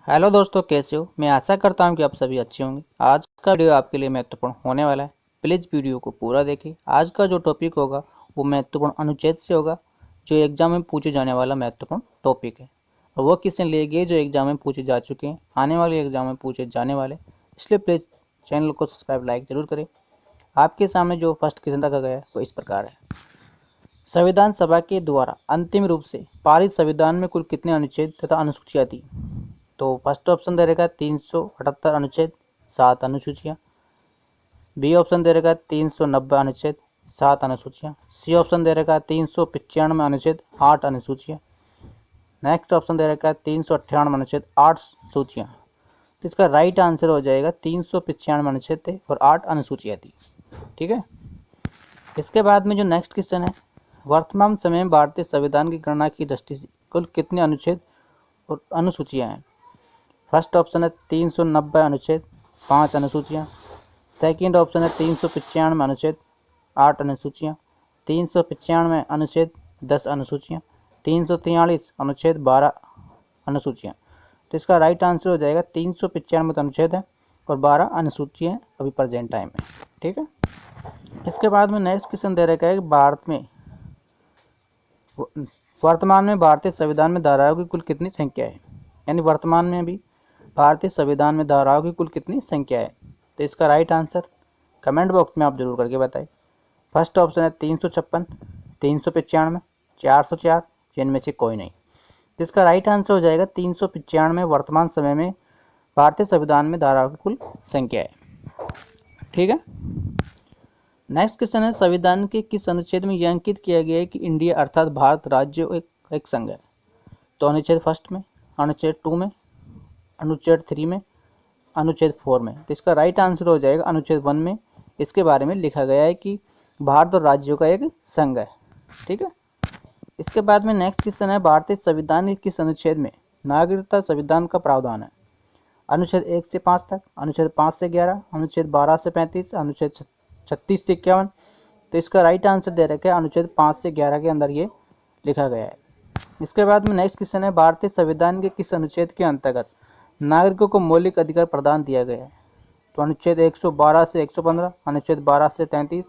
Hello दोस्तों, कैसे हो। मैं आशा करता हूं कि आप सभी अच्छे होंगे। आज का वीडियो आपके लिए महत्वपूर्ण होने वाला है। प्लीज़ वीडियो को पूरा देखें। आज का जो टॉपिक होगा वो महत्वपूर्ण अनुच्छेद से होगा, जो एग्जाम में पूछे जाने वाला महत्वपूर्ण टॉपिक है। और वो किसने लिए गए जो एग्जाम में पूछे जा चुके हैं, आने वाले एग्जाम में पूछे जाने वाले। इसलिए प्लीज़ चैनल को सब्सक्राइब लाइक जरूर करें। आपके सामने जो फर्स्ट क्वेश्चन रखा गया है वो इस प्रकार है। संविधान सभा के द्वारा अंतिम रूप से पारित संविधान में कुल कितने अनुच्छेद तथा अनुसूचियाँ थी। तो फर्स्ट ऑप्शन दे रखा है 378 अनुच्छेद 7 अनुसूचियाँ। बी ऑप्शन दे रखा है 390 अनुच्छेद 7 अनुसूचियाँ। सी ऑप्शन दे रखा है 395 अनुच्छेद 8 अनुसूचियाँ। नेक्स्ट ऑप्शन दे रखा है 398 अनुच्छेद 8 सूचियाँ। तो इसका राइट आंसर हो जाएगा 395 अनुच्छेद थे और 8 अनुसूचियाँ थी। ठीक है। इसके बाद में जो नेक्स्ट क्वेश्चन है, वर्तमान समय में भारतीय संविधान की गणना की दृष्टि से कुल कितने अनुच्छेद और अनुसूचियाँ हैं। फर्स्ट ऑप्शन है 390 अनुच्छेद 5 अनुसूचियाँ। सेकंड ऑप्शन है 395 अनुच्छेद 8 अनुसूचियाँ। 395 अनुच्छेद 10 अनुसूचियाँ। 343 अनुच्छेद 12 अनुसूचियाँ। तो इसका राइट आंसर हो जाएगा 395 अनुच्छेद है और 12 अनुसूचियाँ अभी प्रेजेंट टाइम में। ठीक है। इसके बाद में नेक्स्ट क्वेश्चन दे रखा है कि वर्तमान में भारतीय संविधान में धाराओं की कुल कितनी संख्या है। यानी वर्तमान में भी भारतीय संविधान में धाराओं की कुल कितनी संख्या है। तो इसका राइट आंसर कमेंट बॉक्स में आप जरूर करके बताएं। फर्स्ट ऑप्शन है 356, 395, 404, जिनमें से कोई नहीं। तो इसका राइट आंसर हो जाएगा 395 वर्तमान समय में भारतीय संविधान में धाराओं की कुल संख्या है। ठीक है। नेक्स्ट क्वेश्चन है, संविधान के किस अनुच्छेद में यह अंकित किया गया है कि इंडिया अर्थात भारत राज्य एक संघ है। तो अनुच्छेद फर्स्ट में, अनुच्छेद 2 में, अनुच्छेद 3 में, अनुच्छेद 4 में। तो इसका राइट आंसर हो जाएगा अनुच्छेद 1 में। इसके बारे में लिखा गया है कि भारत और राज्यों का एक संघ है। ठीक है। इसके बाद में नेक्स्ट क्वेश्चन है, भारतीय संविधान के किस अनुच्छेद में नागरिकता संविधान का प्रावधान है। अनुच्छेद 1 से 5 तक, अनुच्छेद 5 से 11, अनुच्छेद 12 से 35, अनुच्छेद 36 से 51। तो इसका राइट आंसर दे रखा है अनुच्छेद 5 से 11 के अंदर ये लिखा गया है। इसके बाद में नेक्स्ट क्वेश्चन है, भारतीय संविधान के किस अनुच्छेद के अंतर्गत नागरिकों को मौलिक अधिकार प्रदान दिया गया है। तो अनुच्छेद 112 से 115, अनुच्छेद 12 से 33,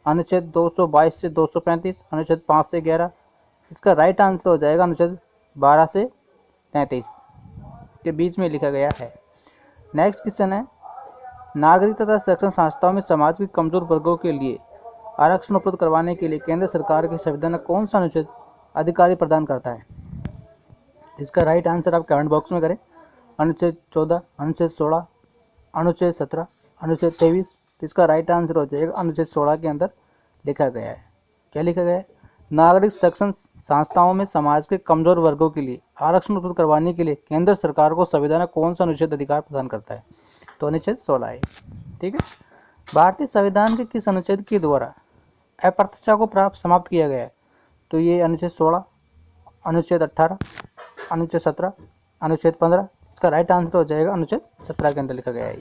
अनुच्छेद 222 से 235, अनुच्छेद 5 से 11। इसका राइट आंसर हो जाएगा अनुच्छेद 12 से 33 के बीच में लिखा गया है। नेक्स्ट क्वेश्चन है, नागरिक तथा शिक्षण संस्थाओं में समाज के कमजोर वर्गों के लिए आरक्षण उपलब्ध करवाने के लिए केंद्र सरकार के संविधान में कौन सा अनुच्छेद अधिकारी प्रदान करता है। इसका राइट आंसर आप कमेंट बॉक्स में करें। अनुच्छेद 14, अनुच्छेद 16, अनुच्छेद 17, अनुच्छेद 23। तो इसका राइट आंसर हो जाएगा अनुच्छेद 16 के अंदर लिखा गया है। क्या लिखा गया है, नागरिक शिक्षण संस्थाओं में समाज के कमजोर वर्गों के लिए आरक्षण उपलब्ध करवाने के लिए केंद्र सरकार को संविधान में कौन सा अनुच्छेद अधिकार प्रदान करता है। तो अनुच्छेद 16 है। ठीक है। भारतीय संविधान के किस अनुच्छेद के द्वारा अप्रत्यक्षता को प्राप्त समाप्त किया गया है। तो ये अनुच्छेद 16, अनुच्छेद 18, अनुच्छेद 17, अनुच्छेद 15। इसका राइट आंसर हो जाएगा अनुच्छेद 17 के अंदर लिखा गया है।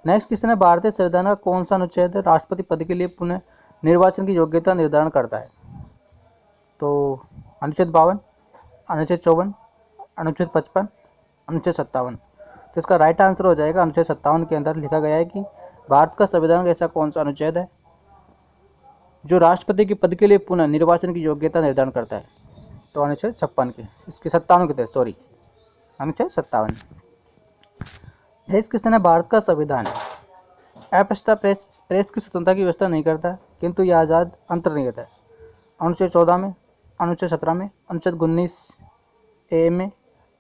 नेक्स्ट क्वेश्चन है, भारतीय संविधान का कौन सा अनुच्छेद राष्ट्रपति पद के लिए पुनः निर्वाचन की योग्यता निर्धारण करता है। तो अनुच्छेद 52, अनुच्छेद 54, अनुच्छेद 55, अनुच्छेद 57। तो इसका राइट आंसर हो जाएगा अनुच्छेद 57 के अंदर लिखा गया है कि भारत का संविधान का ऐसा कौन सा अनुच्छेद है जो राष्ट्रपति के पद के लिए पुनः निर्वाचन की योग्यता निर्धारण करता है। तो अनुच्छेद 56 के, इसके 57 के थे, सॉरी, अनुच्छेद 57। नेक्स्ट क्वेश्चन है, भारत का संविधान अस्पष्टता प्रेस की स्वतंत्रता की व्यवस्था नहीं करता, किंतु यह आज़ाद अंतर्निहित है। अनुच्छेद 14 में, अनुच्छेद 17 में, अनुच्छेद 19 ए में,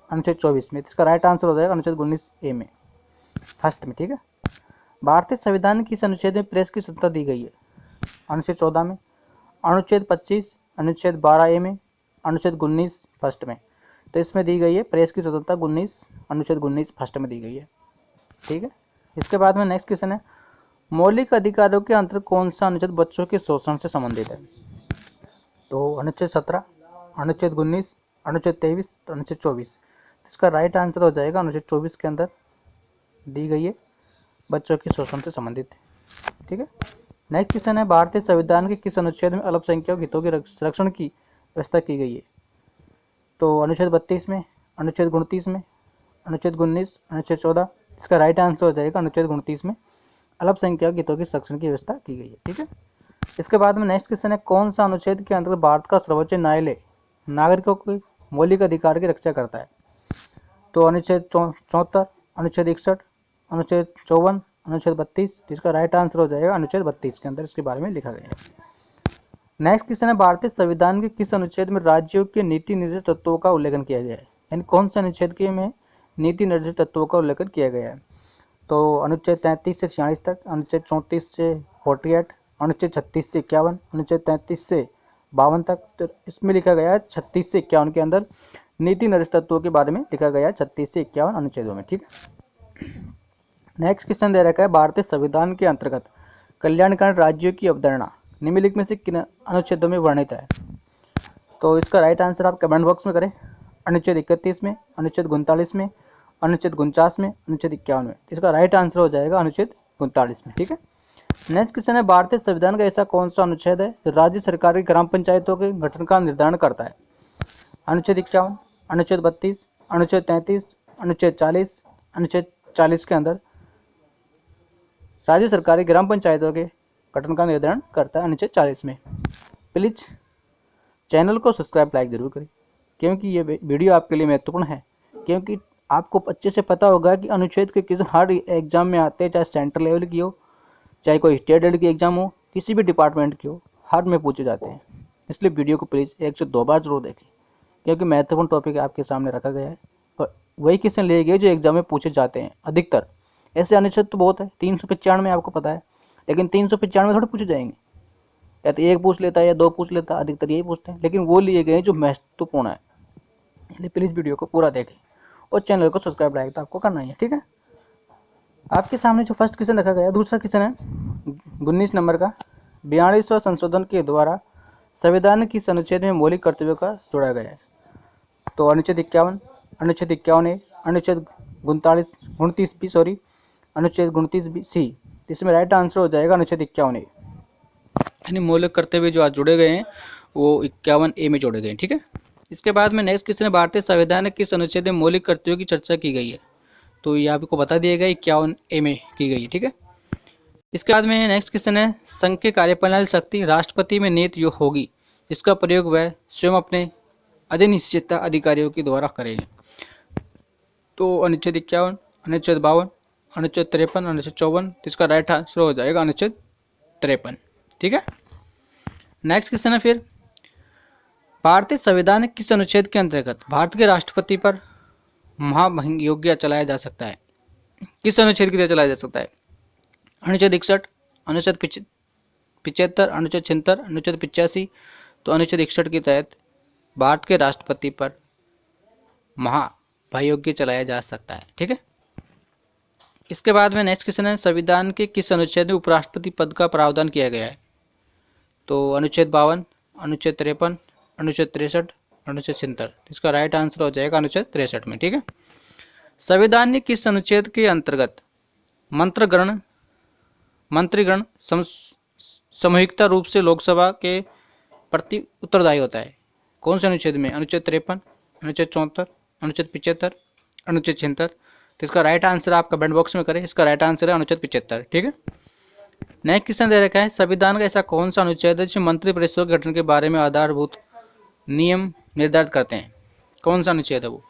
अनुच्छेद 24 में। इसका राइट आंसर हो जाएगा अनुच्छेद 19 ए में, फर्स्ट में। ठीक है। भारतीय संविधान किस अनुच्छेद में प्रेस की स्वतंत्रता दी गई है। अनुच्छेद 14 में, अनुच्छेद 25, अनुच्छेद 12 ए में, अनुच्छेद 19 फर्स्ट में। तो इसमें दी गई है प्रेस की स्वतंत्रता 19, अनुच्छेद 19 फर्स्ट में दी गई है। ठीक है। इसके बाद में नेक्स्ट क्वेश्चन है, मौलिक अधिकारों के अंतर्गत कौन सा अनुच्छेद बच्चों के शोषण से संबंधित है। तो अनुच्छेद 17, अनुच्छेद 19, अनुच्छेद 23, अनुच्छेद 24। इसका राइट आंसर हो जाएगा अनुच्छेद 24 के अंदर दी गई है बच्चों के शोषण से संबंधित है। ठीक है। नेक्स्ट क्वेश्चन है, भारतीय संविधान के किस अनुच्छेद में अल्पसंख्यक हितों के संरक्षण की व्यवस्था की गई है। तो अनुच्छेद 32 में, अनुच्छेद 29 में, अनुच्छेद 19, अनुच्छेद 14। इसका राइट आंसर हो जाएगा अनुच्छेद 29 में अल्पसंख्यक हितों की संरक्षण की व्यवस्था की गई है। ठीक है, इसके बाद में नेक्स्ट क्वेश्चन है, कौन सा अनुच्छेद के अंतर्गत भारत का सर्वोच्च न्यायालय नागरिकों के मौलिक अधिकार की रक्षा करता है? तो अनुच्छेद 74, अनुच्छेद 61, अनुच्छेद 54, अनुच्छेद 32। इसका राइट आंसर हो जाएगा अनुच्छेद 32 के अंदर इसके बारे में लिखा गया है। नेक्स्ट क्वेश्चन है, भारतीय संविधान के किस अनुच्छेद में राज्यों के नीति निर्देश तत्वों का उल्लेखन किया गया है? यानी कौन से अनुच्छेद के में नीति निर्देश तत्वों का उल्लेखन किया गया है? तो अनुच्छेद 33 से 46 तक, अनुच्छेद 34 से 48, अनुच्छेद 36 से 51, अनुच्छेद 33 से 52 तक। तो इसमें लिखा गया है 36 से 51 के अंदर नीति निर्देश तत्वों के बारे में लिखा गया है 36 से 51 अनुच्छेदों में। ठीक है, नेक्स्ट क्वेश्चन दे रखा है, भारतीय संविधान के अंतर्गत कल्याणकारी राज्यों की अवधारणा निम्नलिखित में से किन अनुच्छेदों में वर्णित है? तो इसका राइट आंसर आप कमेंट बॉक्स में करें। अनुच्छेद 31 में, अनुच्छेद 39 में, अनुच्छेद 49 में, अनुच्छेद 51 में। इसका राइट आंसर हो जाएगा अनुच्छेद 39 में। ठीक है, नेक्स्ट क्वेश्चन है, भारतीय संविधान का ऐसा कौन सा अनुच्छेद है जो राज्य सरकार की ग्राम पंचायतों के गठन का निर्धारण करता है? अनुच्छेद 51, अनुच्छेद 32, अनुच्छेद 33, अनुच्छेद 40। अनुच्छेद 40 के अंदर राज्य सरकारी ग्राम पंचायतों के गठन का निर्धारण करता है अनुच्छेद 40 में। प्लीज चैनल को सब्सक्राइब लाइक जरूर करें, क्योंकि ये वीडियो आपके लिए महत्वपूर्ण है, क्योंकि आपको अच्छे से पता होगा कि अनुच्छेद के किस हर एग्जाम में आते हैं, चाहे सेंट्रल लेवल की हो, चाहे कोई स्टेट लेवल की एग्जाम हो, किसी भी डिपार्टमेंट की हो, हर में पूछे जाते हैं। इसलिए वीडियो को प्लीज़ 1 से 2 बार जरूर देखें, क्योंकि महत्वपूर्ण टॉपिक आपके सामने रखा गया है और वही क्वेश्चन लिए गए जो एग्जाम में पूछे जाते हैं अधिकतर। ऐसे अनुच्छेद तो बहुत है, 395 आपको पता है, लेकिन 395 थोड़े पूछे जाएंगे, या तो 1 पूछ लेता है या 2 पूछ लेता है, अधिकतर यही पूछते हैं, लेकिन वो लिए गए जो महत्वपूर्ण है। इसलिए प्लीज़ वीडियो को पूरा देखें और चैनल को सब्सक्राइब लाइक तो आपको करना ही है। ठीक है, आपके सामने जो फर्स्ट क्वेश्चन रखा गया, दूसरा क्वेश्चन है 19 नंबर का, 42वां संशोधन के द्वारा संविधान की अनुच्छेद में मौलिक कर्तव्यों का जोड़ा गया है। तो अनुच्छेद 51, अनुच्छेद 51A, अनुच्छेद 29B, अनुच्छेद 29C। इसमें राइट आंसर हो जाएगा अनुच्छेद 51A। यानी मौलिक कर्तव्य जो आज जुड़े गए हैं वो 51A में जोड़े गए हैं। ठीक है, इसके बाद में नेक्स्ट क्वेश्चन है, भारतीय संविधान के किस अनुच्छेद में मौलिक कर्तव्यों की चर्चा की गई है? तो ये आपको बता दिया गया 51A में की गई है। ठीक है, इसके बाद में नेक्स्ट क्वेश्चन है, संघ की कार्यप्रणाली शक्ति राष्ट्रपति में निहित होगी, इसका प्रयोग वह स्वयं अपने अधिनिश्चित अधिकारियों के द्वारा करेंगे। तो अनुच्छेद 51, अनुच्छेद 52, अनुच्छेद 53, अनुच्छेद 54। इसका राइट आंसर हो जाएगा अनुच्छेद 53। ठीक है, नेक्स्ट क्वेश्चन है, फिर भारतीय संविधान के किस अनुच्छेद के अंतर्गत भारत के राष्ट्रपति पर महाभियोग चलाया जा सकता है? किस अनुच्छेद के तहत चलाया जा सकता है? अनुच्छेद 61, अनुच्छेद 75, अनुच्छेद 76, अनुच्छेद 85। तो अनुच्छेद 61 के तहत भारत के राष्ट्रपति पर महाभियोग चलाया जा सकता है। ठीक है, इसके बाद में नेक्स्ट क्वेश्चन है, संविधान के किस अनुच्छेद में उपराष्ट्रपति पद का प्रावधान किया गया है? तो अनुच्छेद 52, अनुच्छेद 53, अनुच्छेद 63, अनुच्छेद 76। इसका राइट आंसर हो जाएगा अनुच्छेद 63 में। ठीक है, संविधान ने किस अनुच्छेद के अंतर्गत मंत्रीगण सामूहिकता रूप से लोकसभा के प्रति उत्तरदायी होता है? कौन से अनुच्छेद में? अनुच्छेद 53, अनुच्छेद 74, अनुच्छेद 75, अनुच्छेद 76। तो इसका राइट आंसर आप कमेंट बॉक्स में करें। इसका राइट आंसर है अनुच्छेद 75। ठीक है, नेक्स्ट क्वेश्चन दे रखा है, संविधान का ऐसा कौन सा अनुच्छेद है जो मंत्रिपरिषद के गठन के बारे में आधारभूत नियम निर्धारित करते हैं? कौन सा अनुच्छेद है वो?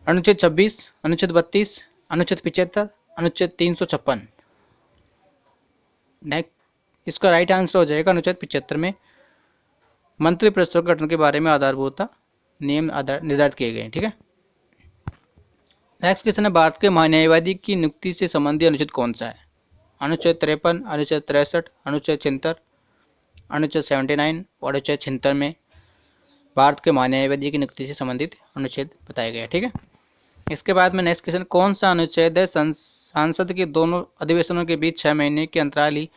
अनुच्छेद 26, अनुच्छेद 32, अनुच्छेद 75, अनुच्छेद 356। नेक्स्ट, इसका राइट आंसर हो जाएगा अनुच्छेद 75 में मंत्रिपरिषद के गठन के बारे में आधारभूत नियम निर्धारित किए गए हैं। ठीक है, नेक्स्ट क्वेश्चन है, भारत के महान्यायवादी की नियुक्ति से संबंधित अनुच्छेद कौन सा है? अनुच्छेद 53, अनुच्छेद 63, अनुच्छेद 76, अनुच्छेद 79 और अनुच्छेद 76 में भारत के महान्यायवादी की नियुक्ति से संबंधित अनुच्छेद बताया गया। ठीक है, इसके बाद में नेक्स्ट क्वेश्चन, कौन सा अनुच्छेद है संसद के दोनों अधिवेशनों के बीच 6 महीने के अंतराल ही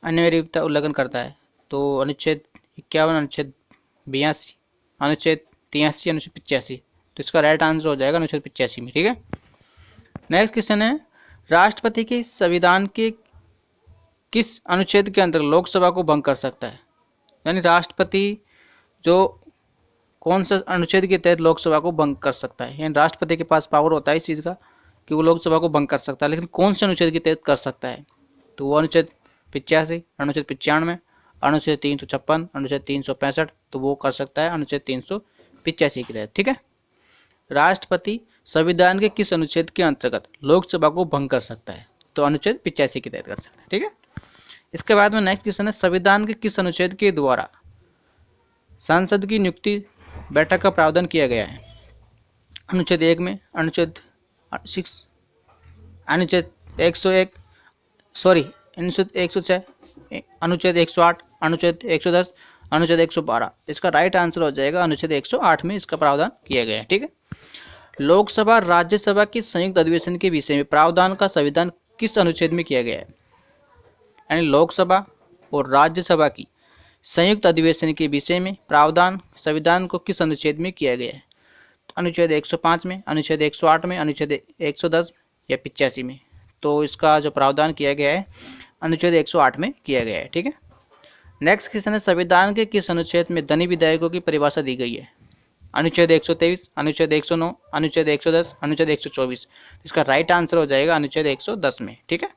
अनिवार्यता उल्लंघन करता है? तो अनुच्छेद 51, अनुच्छेद 82, अनुच्छेद 83, अनुच्छेद 85। तो इसका राइट आंसर हो जाएगा अनुच्छेद 85 में। ठीक है, नेक्स्ट क्वेश्चन है, राष्ट्रपति के संविधान के किस अनुच्छेद के अंतर्गत लोकसभा को भंग कर सकता है? यानी राष्ट्रपति जो कौन सा अनुच्छेद के तहत लोकसभा को भंग कर सकता है, यानी राष्ट्रपति के पास पावर होता है इस चीज़ का कि वो लोकसभा को भंग कर सकता है, लेकिन कौन से अनुच्छेद के तहत कर सकता है, तो वो अनुच्छेद 85, अनुच्छेद 95, अनुच्छेद 356, अनुच्छेद 365, तो वो कर सकता है अनुच्छेद 385 के तहत। ठीक है, राष्ट्रपति संविधान के किस अनुच्छेद के अंतर्गत लोकसभा को भंग कर सकता है, तो अनुच्छेद 85 के तहत कर सकता है। ठीक है, इसके बाद में नेक्स्ट क्वेश्चन है, संविधान के किस अनुच्छेद के द्वारा सांसद की नियुक्ति बैठक का प्रावधान किया गया है, अनुच्छेद 1 में, अनुच्छेद 6, अनुच्छेद 101, सॉरी अनुच्छेद 106, अनुच्छेद 108, अनुच्छेद 110, अनुच्छेद 112। इसका राइट आंसर हो जाएगा अनुच्छेद 108 में इसका प्रावधान किया गया है। ठीक है, लोकसभा राज्यसभा की संयुक्त अधिवेशन के विषय में प्रावधान का संविधान किस अनुच्छेद में किया गया है, यानी लोकसभा और राज्यसभा की संयुक्त अधिवेशन के विषय में प्रावधान संविधान को किस अनुच्छेद में किया गया है, तो अनुच्छेद 105 में, अनुच्छेद 108 में, अनुच्छेद 110 या 85 में। तो इसका जो प्रावधान किया गया है अनुच्छेद 108 में किया गया है। ठीक है, नेक्स्ट क्वेश्चन है, संविधान के किस अनुच्छेद में धनी विधायकों की परिभाषा दी गई है, अनुच्छेद 123, अनुच्छेद 109, अनुच्छेद 110, अनुच्छेद 124। इसका राइट आंसर हो जाएगा अनुच्छेद 110 में। ठीक है,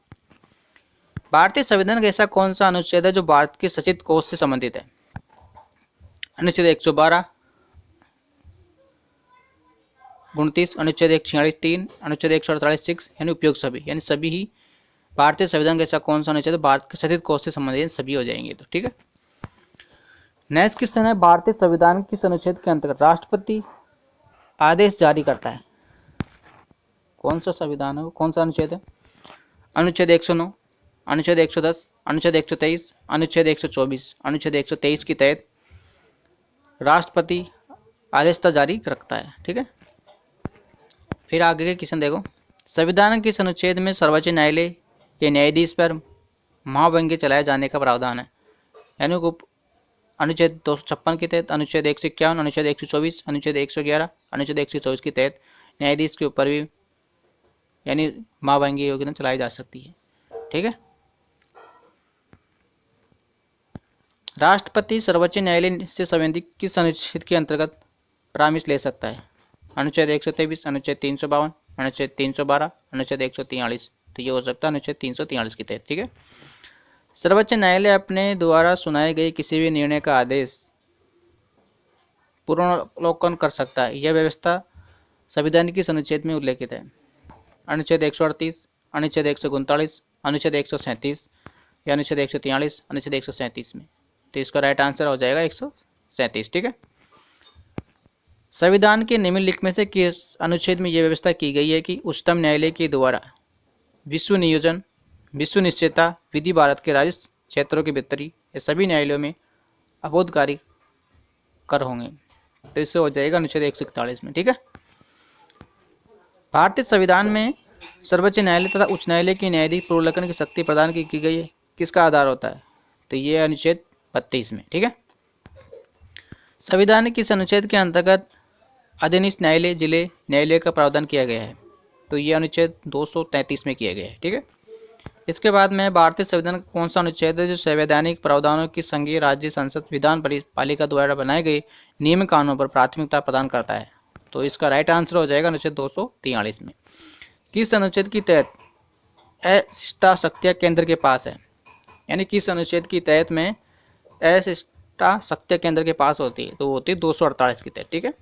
भारतीय संविधान का ऐसा कौन सा अनुच्छेद है जो भारत के सचित कोष से संबंधित है, अनुच्छेद 112, 29, अनुच्छेद 146(3), अनुच्छेद 148(6), यानी उपयोग सभी, यानी सभी ही भारतीय संविधान का ऐसा कौन सा अनुच्छेद भारत के सचित कोष से संबंधित सभी हो जाएंगे। तो ठीक है, नेक्स्ट क्वेश्चन है, भारतीय संविधान किस अनुच्छेद के अंतर्गत राष्ट्रपति आदेश जारी करता है, कौन सा संविधान है वो, कौन सा अनुच्छेद है, अनुच्छेद 109, अनुच्छेद 110, अनुच्छेद 123, अनुच्छेद 124, अनुच्छेद 123 के तहत राष्ट्रपति आदेश जारी रखता है। ठीक है, फिर आगे के क्वेश्चन देखो, संविधान के किस अनुच्छेद में सर्वोच्च न्यायालय के न्यायाधीश पर महाभियोग चलाए जाने का प्रावधान है, यानी अनुच्छेद 256 के तहत, अनुच्छेद 151, अनुच्छेद 124, अनुच्छेद 111, अनुच्छेद 124 के तहत न्यायाधीश के ऊपर भी यानी महाभियोग योजना चलाई जा सकती है। ठीक है, राष्ट्रपति सर्वोच्च न्यायालय से संबंधित किस अनुच्छेद के अंतर्गत परामर्श ले सकता है, अनुच्छेद 123, अनुच्छेद 352, अनुच्छेद 312, अनुच्छेद 143। तो ये हो सकता है अनुच्छेद 343 के तहत। ठीक है, सर्वोच्च न्यायालय अपने द्वारा सुनाए गए किसी भी निर्णय का आदेश पुनर्वलोकन कर सकता है, यह व्यवस्था संविधान किस अनुच्छेद में उल्लेखित है, अनुच्छेद 138, अनुच्छेद 139, अनुच्छेद 137 या अनुच्छेद 143, अनुच्छेद 137 में। तो इसका राइट आंसर हो जाएगा 137। ठीक है, संविधान के निम्नलिखित में से किस अनुच्छेद में यह व्यवस्था की गई है कि उच्चतम न्यायालय के द्वारा विश्व नियोजन, विश्व निश्चयता विधि भारत के राज्य क्षेत्रों के भीतर ये सभी न्यायालयों में अबोधकारी कर होंगे। तो इससे हो जाएगा अनुच्छेद 141 में। ठीक है, भारतीय संविधान में सर्वोच्च न्यायालय तथा उच्च न्यायालय के न्यायाधीश पुनर्विलोकन की शक्ति प्रदान की गई है, किसका आधार होता है, तो ये अनुच्छेद 32 में। ठीक है, संविधान के किस अनुच्छेद के अंतर्गत अधीनस्थ न्यायालय जिले न्यायालय का प्रावधान किया गया है, तो ये अनुच्छेद 233 में किया गया है। ठीक है, इसके बाद में भारतीय संविधान का कौन सा अनुच्छेद है जो संवैधानिक प्रावधानों की संघीय राज्य संसद विधान पालिका द्वारा बनाए गए नियम कानूनों पर प्राथमिकता प्रदान करता है, तो इसका राइट आंसर हो जाएगा अनुच्छेद 243 में। किस अनुच्छेद के तहत अशिष्टा शक्तियाँ केंद्र के पास है, यानी किस अनुच्छेद के तहत में अशिष्टा शक्तियाँ केंद्र के पास होती है, तो होती है 248 के तहत। ठीक है,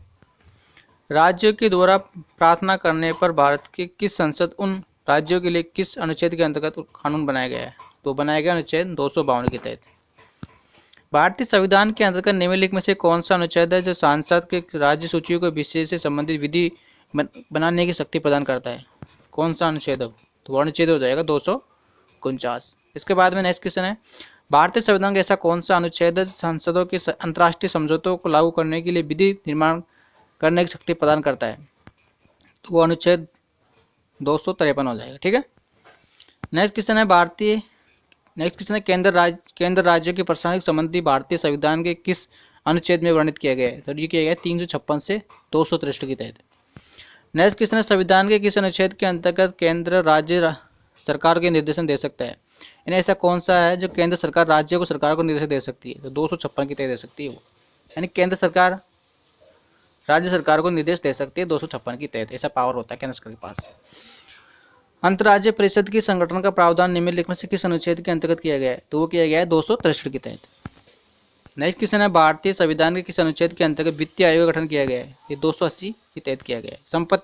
राज्यों के द्वारा प्रार्थना करने पर भारत के किस संसद उन राज्यों के लिए किस अनुच्छेद के अंतर्गत कानून बनाया गया है, तो बनाया गया अनुच्छेद 252 के तहत। भारतीय संविधान के अंतर्गत निम्नलिखित में से कौन सा अनुच्छेद है जो सांसद के राज्य सूचियों के विषय से संबंधित विधि बनाने की शक्ति प्रदान करता है, कौन सा अनुच्छेद है, तो अनुच्छेद हो जाएगा 249। इसके बाद में नेक्स्ट क्वेश्चन है, भारतीय संविधान का ऐसा कौन सा अनुच्छेद है सांसदों के अंतर्राष्ट्रीय समझौतों को लागू करने के लिए विधि निर्माण करने की शक्ति प्रदान करता है, तो वो अनुच्छेद 253 हो जाएगा। ठीक है, नेक्स्ट क्वेश्चन है केंद्र राज्यों के प्रशासनिक संबंधी भारतीय संविधान के किस अनुच्छेद में वर्णित किया गया है, तो ये किया गया 356 से 263 के तहत। नेक्स्ट क्वेश्चन है, संविधान के किस अनुच्छेद के अंतर्गत केंद्र राज्य सरकार के निर्देशन दे सकता है, यानी ऐसा कौन सा है जो केंद्र सरकार राज्य को सरकार को निर्देश दे सकती है, तो 256 के तहत दे सकती है वो, यानी केंद्र सरकार राज्य सरकार को निर्देश दे सकती है 256 के तहत, ऐसा पावर होता है केंद्र सरकार के पास। अंतर्राज्यीय परिषद की संगठन का प्रावधान निम्नलिखित में से किस अनुच्छेद के अंतर्गत किया गया है? तो वो किया गया है 263 के तहत। नेक्स्ट क्वेश्चन है, भारतीय संविधान के किस अनुच्छेद के अंतर्गत वित्तीय आयोग का गठन किया गया है? ये 280 के तहत किया गया है। संपत्ति